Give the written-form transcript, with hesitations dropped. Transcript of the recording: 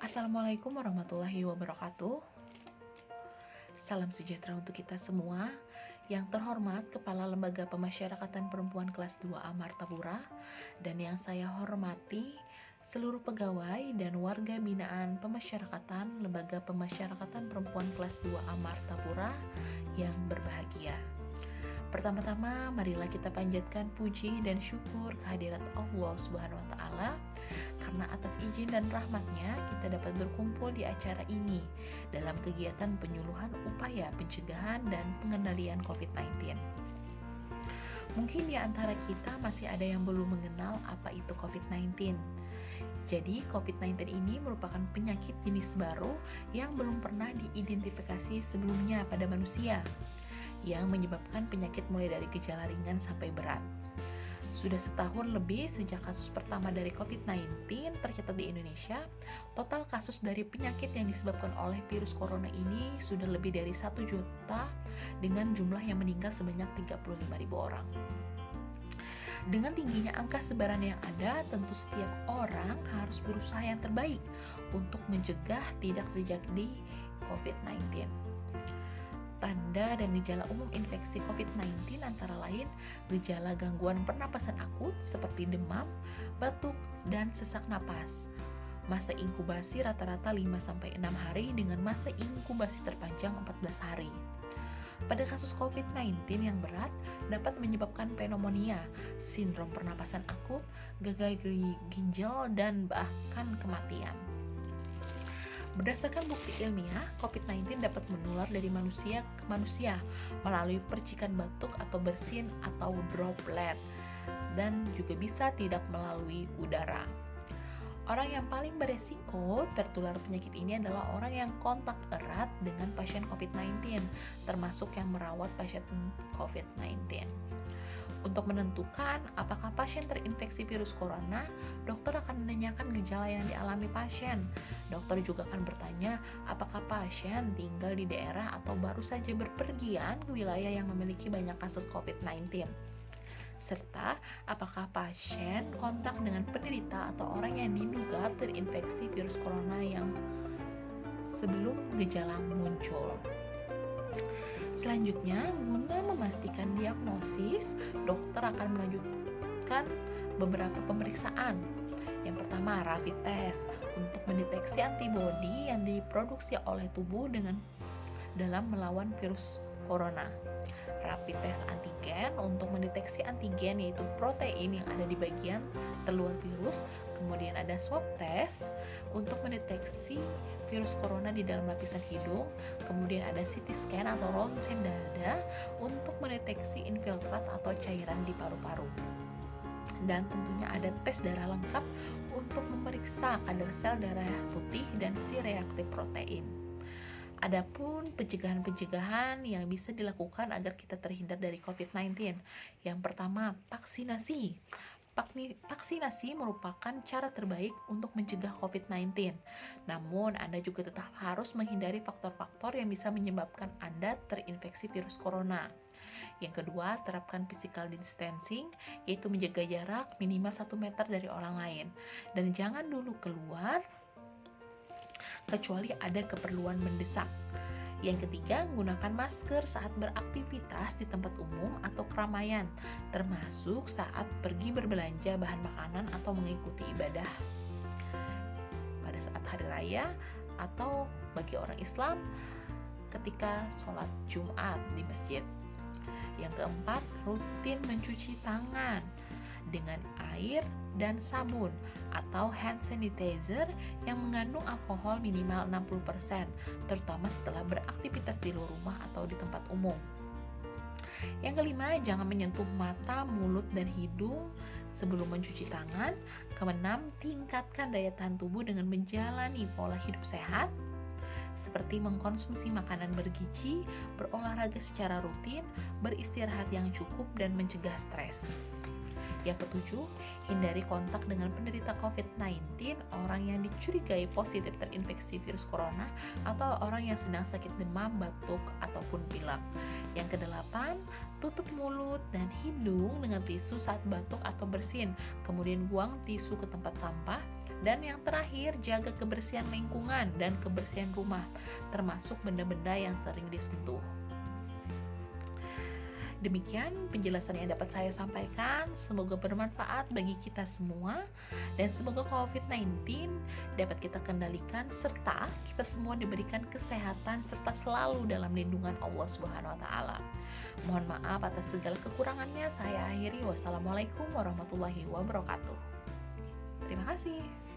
Assalamualaikum warahmatullahi wabarakatuh. Salam sejahtera untuk kita semua. Yang terhormat Kepala Lembaga Pemasyarakatan Perempuan kelas 2A Martapura, dan yang saya hormati seluruh pegawai dan warga binaan Pemasyarakatan Lembaga Pemasyarakatan Perempuan kelas 2A Martapura yang berbahagia. Pertama-tama, marilah kita panjatkan puji dan syukur kehadirat Allah Subhanahu wa Ta'ala, karena atas izin dan rahmatnya kita dapat berkumpul di acara ini dalam kegiatan penyuluhan upaya pencegahan dan pengendalian COVID-19. Mungkin di antara kita masih ada yang belum mengenal apa itu COVID-19. Jadi, COVID-19 ini merupakan penyakit jenis baru yang belum pernah diidentifikasi sebelumnya pada manusia, yang menyebabkan penyakit mulai dari gejala ringan sampai berat. Sudah setahun lebih sejak kasus pertama dari COVID-19 tercatat di Indonesia, total kasus dari penyakit yang disebabkan oleh virus corona ini sudah lebih dari 1 juta dengan jumlah yang meninggal sebanyak 35.000 orang. Dengan tingginya angka sebaran yang ada, tentu setiap orang harus berusaha yang terbaik untuk mencegah tidak terjadi COVID-19. Tanda dan gejala umum infeksi COVID-19 antara lain gejala gangguan pernapasan akut seperti demam, batuk, dan sesak napas. Masa inkubasi rata-rata 5-6 hari dengan masa inkubasi terpanjang 14 hari. Pada kasus COVID-19 yang berat dapat menyebabkan pneumonia, sindrom pernapasan akut, gagal ginjal, dan bahkan kematian. Berdasarkan bukti ilmiah, COVID-19 dapat menular dari manusia ke manusia melalui percikan batuk atau bersin atau droplet, dan juga bisa tidak melalui udara. Orang yang paling beresiko tertular penyakit ini adalah orang yang kontak erat dengan pasien COVID-19, termasuk yang merawat pasien COVID-19. Untuk menentukan apakah pasien terinfeksi virus corona, dokter akan menanyakan gejala yang dialami pasien. Dokter juga akan bertanya apakah pasien tinggal di daerah atau baru saja berpergian ke wilayah yang memiliki banyak kasus COVID-19. Serta apakah pasien kontak dengan penderita atau orang yang diduga terinfeksi virus corona yang sebelum gejala muncul. Selanjutnya, guna memastikan diagnosis, dokter akan melanjutkan beberapa pemeriksaan. Yang pertama, rapid test untuk mendeteksi antibodi yang diproduksi oleh tubuh dalam melawan virus corona. Rapid test antigen untuk mendeteksi antigen, yaitu protein yang ada di bagian terluar virus. Kemudian ada swab test untuk mendeteksi virus corona di dalam lapisan hidung. Kemudian ada CT scan atau ronsen dada untuk mendeteksi infiltrat atau cairan di paru-paru. Dan tentunya ada tes darah lengkap untuk memeriksa kadar sel darah putih dan si reaktif protein. Adapun pencegahan-pencegahan yang bisa dilakukan agar kita terhindar dari COVID-19. Yang pertama, vaksinasi. Vaksinasi merupakan cara terbaik untuk mencegah COVID-19. Namun, Anda juga tetap harus menghindari faktor-faktor yang bisa menyebabkan Anda terinfeksi virus corona. Yang kedua, terapkan physical distancing, yaitu menjaga jarak minimal 1 meter dari orang lain. Dan jangan dulu keluar kecuali ada keperluan mendesak. Yang ketiga, gunakan masker saat beraktivitas di tempat umum atau keramaian, termasuk saat pergi berbelanja bahan makanan atau mengikuti ibadah pada saat hari raya, atau bagi orang Islam ketika sholat Jumat di masjid. Yang keempat, rutin mencuci tangan dengan air dan sabun atau hand sanitizer yang mengandung alkohol minimal 60%, terutama setelah beraktivitas di luar rumah atau di tempat umum. Yang kelima, jangan menyentuh mata, mulut, dan hidung sebelum mencuci tangan. Keenam, tingkatkan daya tahan tubuh dengan menjalani pola hidup sehat, seperti mengkonsumsi makanan bergizi, berolahraga secara rutin, beristirahat yang cukup, dan mencegah stres. Yang ketujuh, hindari kontak dengan penderita COVID-19, orang yang dicurigai positif terinfeksi virus corona, atau orang yang sedang sakit demam, batuk, ataupun pilek. Yang kedelapan, tutup mulut dan hidung dengan tisu saat batuk atau bersin, kemudian buang tisu ke tempat sampah. Dan yang terakhir, jaga kebersihan lingkungan dan kebersihan rumah, termasuk benda-benda yang sering disentuh. Demikian penjelasan yang dapat saya sampaikan. Semoga bermanfaat bagi kita semua, dan semoga COVID-19 dapat kita kendalikan serta kita semua diberikan kesehatan serta selalu dalam lindungan Allah Subhanahu wa taala. Mohon maaf atas segala kekurangannya. Saya akhiri. Wassalamualaikum warahmatullahi wabarakatuh. Terima kasih.